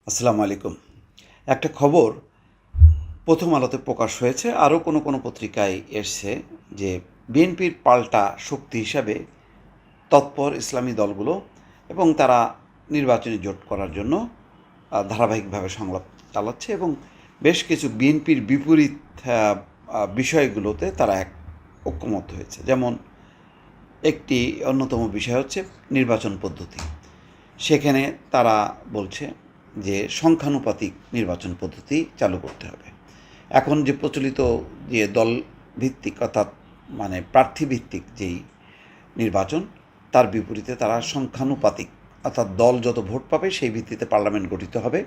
আসসালামু আলাইকুম। একটা খবর প্রথম আলোতে প্রকাশ হয়েছে, আরও কোনো পত্রিকায় এসছে যে বিএনপির পাল্টা শক্তি হিসাবে তৎপর ইসলামী দলগুলো এবং তারা নির্বাচনী জোট করার জন্য ধারাবাহিকভাবে সংলাপ চালাচ্ছে এবং বেশ কিছু বিএনপির বিপরীত বিষয়গুলোতে তারা ঐক্যমত হয়েছে। যেমন একটি অন্যতম বিষয় হচ্ছে নির্বাচন পদ্ধতি। সেখানে তারা বলছে যে সংখ্যানুপাতিক নির্বাচন পদ্ধতি চালু করতে হবে। এখন যে প্রচলিত যে দল ভিত্তিক অর্থাৎ প্রার্থী ভিত্তিক যেই নির্বাচন, তার বিপরীতে তারা সংখ্যানুপাতিক অর্থাৎ দল যত ভোট পাবে সেই ভিত্তিতে পার্লামেন্ট গঠিত হবে।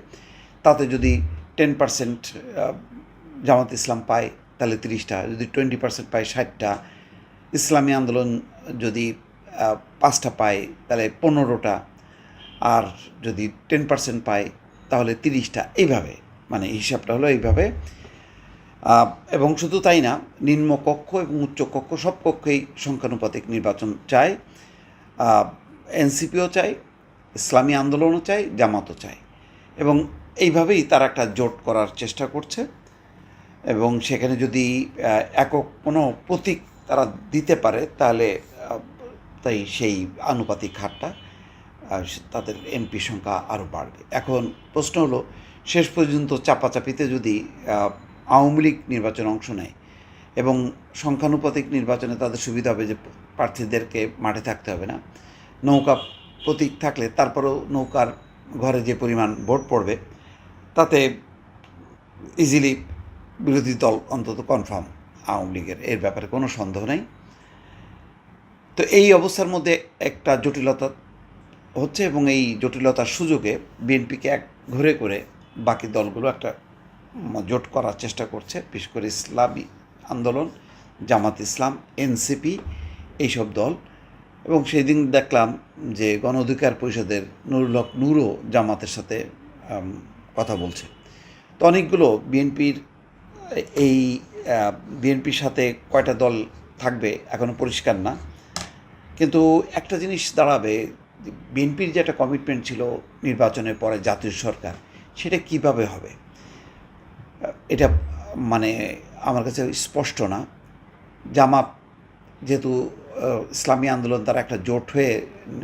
তাতে যদি 10% জামাত ইসলাম পায় তাহলে 30টা, যদি 20% পায় 60টা, ইসলামী আন্দোলন যদি 5টা পায় তাহলে 15টা, আর যদি 10% পায় তাহলে 30টা। এইভাবে হিসাবটা হলো এইভাবে। এবং শুধু তাই না, নিম্নকক্ষ এবং উচ্চকক্ষ সব কক্ষেই সংখ্যানুপাতিক নির্বাচন চায়। এনসিপিও চায়, ইসলামী আন্দোলনও চায়, জামাতও চায়, এবং এইভাবেই তারা একটা জোট করার চেষ্টা করছে। এবং সেখানে যদি একক কোনো প্রতীক তারা দিতে পারে তাহলে তাই সেই আনুপাতিক হারটা তাদের এমপি সংখ্যা আরও বাড়বে। এখন প্রশ্ন হলো, শেষ পর্যন্ত চাপাচাপিতে যদি আওয়ামী লীগ নির্বাচনে অংশ নেয় এবং সংখ্যানুপাতিক নির্বাচনে তাদের সুবিধা হবে যে প্রার্থীদেরকে মাঠে থাকতে হবে না, নৌকা প্রতীক থাকলে তারপরেও নৌকার ঘরে যে পরিমাণ ভোট পড়বে তাতে ইজিলি বিরোধী দল অন্তত কনফার্ম আওয়ামী লীগের, এর ব্যাপারে কোনো সন্দেহ নেই। তো এই অবস্থার মধ্যে একটা জটিলতা হচ্ছে এবং এই জটিলতার সুযোগে বিএনপিকে এক ঘুরে করে বাকি দলগুলো একটা জোট করার চেষ্টা করছে, বিশেষ করে ইসলামী আন্দোলন, জামাত ইসলাম, এনসিপি, এইসব দল। এবং সেই দিন দেখলাম যে গণ অধিকার পরিষদের নুরুল হক নূরও জামাতের সাথে কথা বলছে। তো অনেকগুলো বিএনপির সাথে কয়টা দল থাকবে এখনও পরিষ্কার না, কিন্তু একটা জিনিস দাঁড়াবে, বিএনপির যে একটা কমিটমেন্ট ছিল নির্বাচনের পরে জাতীয় সরকার, সেটা কিভাবে হবে এটা আমার কাছে স্পষ্ট না। জামাত যেহেতু ইসলামী আন্দোলন, তারা একটা জোট হয়ে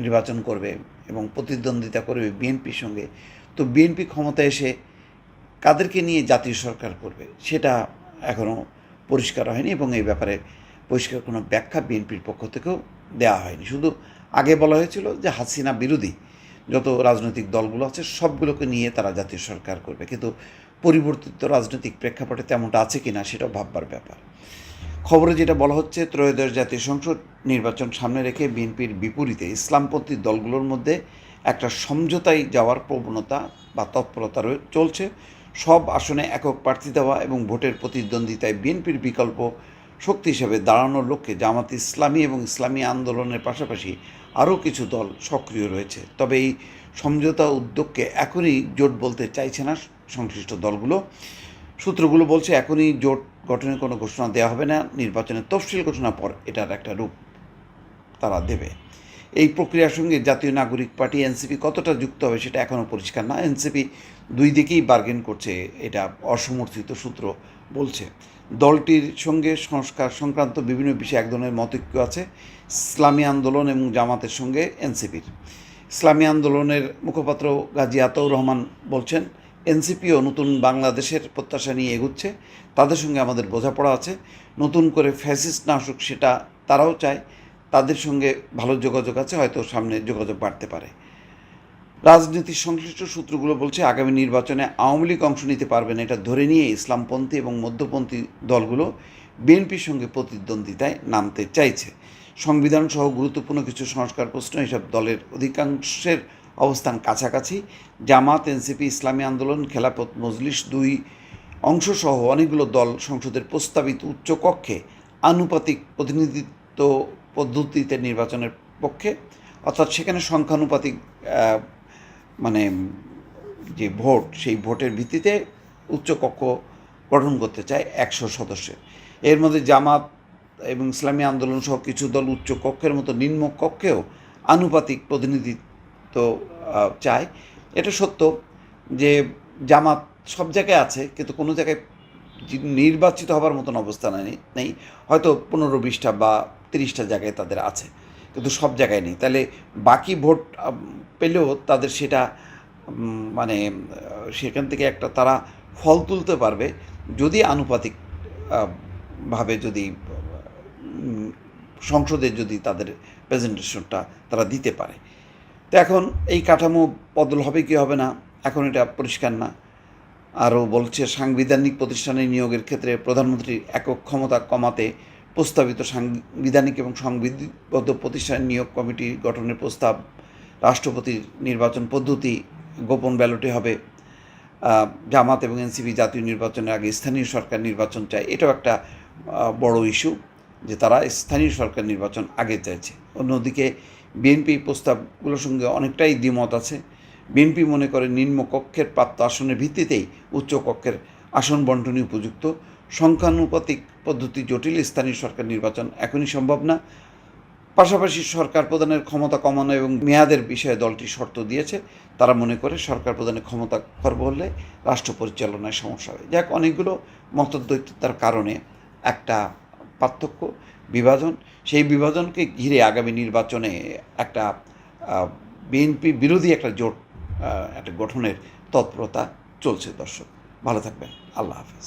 নির্বাচন করবে এবং প্রতিদ্বন্দ্বিতা করবে বিএনপির সঙ্গে, তো বিএনপি ক্ষমতায় এসে কাদেরকে নিয়ে জাতীয় সরকার করবে সেটা এখনও পরিষ্কার হয়নি এবং এই ব্যাপারে পরিষ্কার কোনো ব্যাখ্যা বিএনপির পক্ষ থেকেও দেওয়া হয়নি। শুধু আগে বলা হয়েছিল যে হাসিনা বিরোধী যত রাজনৈতিক দলগুলো আছে সবগুলোকে নিয়ে তারা জাতীয় সরকার করবে, কিন্তু পরিবর্তিত রাজনৈতিক প্রেক্ষাপটে তেমনটা আছে কি না সেটাও ভাববার ব্যাপার। খবরে যেটা বলা হচ্ছে, ত্রয়োদশ জাতীয় সংসদ নির্বাচন সামনে রেখে বিএনপির বিপরীতে ইসলামপন্থী দলগুলোর মধ্যে একটা সমঝোতায় যাওয়ার প্রবণতা বা তৎপরতা চলছে। সব আসনে একক প্রার্থী দেওয়া এবং ভোটের প্রতিদ্বন্দ্বিতায় বিএনপির বিকল্প শক্তি হিসেবে দাঁড়ানোর লক্ষ্যে জামাত ইসলামী এবং ইসলামী আন্দোলনের পাশাপাশি আরও কিছু দল সক্রিয় রয়েছে। তবে এই সমঝোতা উদ্যোগকে এখনই জোট বলতে চাইছে না সংশ্লিষ্ট দলগুলো। সূত্রগুলো বলছে এখনই জোট গঠনের কোনো ঘোষণা দেওয়া হবে না, নির্বাচনের তফসিল ঘোষণার পর এটার একটা রূপ তারা দেবে। এই প্রক্রিয়ার সঙ্গে জাতীয় নাগরিক পার্টি এনসিপি কতটা যুক্ত হবে সেটা এখনও পরিষ্কার না। এনসিপি দুই দিকেই বার্গেন করছে, এটা অসমর্থিত সূত্র বলছে। দলটির সঙ্গে সংস্কার সংক্রান্ত বিভিন্ন বিষয়ে এক ধরনের মতৈক্য আছে ইসলামী আন্দোলন এবং জামাতের সঙ্গে এনসিপির। ইসলামী আন্দোলনের মুখপাত্র গাজী আতাউর রহমান বলছেন, এনসিপিও নতুন বাংলাদেশের প্রত্যাশা নিয়ে এগুচ্ছে, তাদের সঙ্গে আমাদের বোঝাপড়া আছে, নতুন করে ফ্যাসিস্ট না আসুক সেটা তারাও চায়, তাদের সঙ্গে ভালো যোগাযোগ আছে, হয়তো সামনে যোগাযোগ বাড়তে পারে। রাজনীতির সংশ্লিষ্ট সূত্রগুলো বলছে আগামী নির্বাচনে আওয়ামী লীগ অংশ নিতে পারবে না এটা ধরে নিয়ে ইসলামপন্থী এবং মধ্যপন্থী দলগুলো বিএনপির সঙ্গে প্রতিদ্বন্দ্বিতায় নামতে চাইছে। সংবিধান সহ গুরুত্বপূর্ণ কিছু সংস্কার প্রশ্ন এসব দলের অধিকাংশের অবস্থান কাছাকাছি। জামাত, এনসিপি, ইসলামী আন্দোলন, খেলাফত মজলিস দুই অংশসহ অনেকগুলো দল সংসদের প্রস্তাবিত উচ্চকক্ষে আনুপাতিক প্রতিনিধিত্ব পদ্ধতিতে নির্বাচনের পক্ষে, অর্থাৎ সেখানে সংখ্যানুপাতিক মানে যে ভোট, সেই ভোটের ভিত্তিতে উচ্চকক্ষ গঠন করতে চায় 100 সদস্যের। এর মধ্যে জামাত এবং ইসলামী আন্দোলন সহ কিছু দল উচ্চকক্ষের মতো নিম্নকক্ষেও আনুপাতিক প্রতিনিধিত্ব চায়। এটা সত্য, যে জামাত সব জায়গায় আছে, কিন্তু কোনো জায়গায় নির্বাচিত হবার মতন অবস্থা নেই। হয়তো 15-20টা বা 30টা জায়গায় তাদের আছে, কিন্তু সব জায়গায় নেই। তাহলে বাকি ভোট পেলেও তাদের সেটা মানে সেখান থেকে একটা তারা ফল তুলতে পারবে যদি আনুপাতিক ভাবে যদি সংসদে যদি তাদের প্রেজেন্টেশনটা তারা দিতে পারে। তো এখন এই কাঠামো বদল হবে কি হবে না এখন এটা পরিষ্কার না। আরও বলছে সাংবিধানিক প্রতিষ্ঠানে নিয়োগের ক্ষেত্রে প্রধানমন্ত্রীর একক ক্ষমতা কমাতে প্রস্তাবিত সাংবিধানিক এবং সংবিধিবদ্ধ প্রতিষ্ঠানের নিয়োগ কমিটি গঠনের প্রস্তাব, রাষ্ট্রপতির নির্বাচন পদ্ধতি গোপন ব্যালটে হবে, জামাত এবং এনসিপি জাতীয় নির্বাচনের আগে স্থানীয় সরকার নির্বাচন চায়, এটাও একটা বড় ইস্যু যে তারা স্থানীয় সরকার নির্বাচন আগে চাইছে। অন্যদিকে বিএনপি প্রস্তাবগুলোর সঙ্গে অনেকটাই দ্বিমত আছে। বিএনপি মনে করে নিম্নকক্ষের প্রাপ্ত আসনের ভিত্তিতেই উচ্চকক্ষের আসন বন্টনই উপযুক্ত। সংখ্যানুপাতিক পদ্ধতি জটিল, স্থানীয় সরকার নির্বাচন এখনই সম্ভব না। পাশাপাশি সরকার প্রধানের ক্ষমতা কমানো এবং মেয়াদের বিষয়ে দলটি শর্ত দিয়েছে। তারা মনে করে সরকার প্রধানের ক্ষমতা খর্ব হলে রাষ্ট্র পরিচালনায় সমস্যা হবে। যাক, অনেকগুলো মতদ্বৈততার কারণে একটা পার্থক্য, বিভাজন, সেই বিভাজনকে ঘিরে আগামী নির্বাচনে একটা বিএনপি বিরোধী একটা জোট একটা গঠনের তৎপরতা চলছে। দর্শক ভালো থাকবেন, আল্লাহ হাফেজ।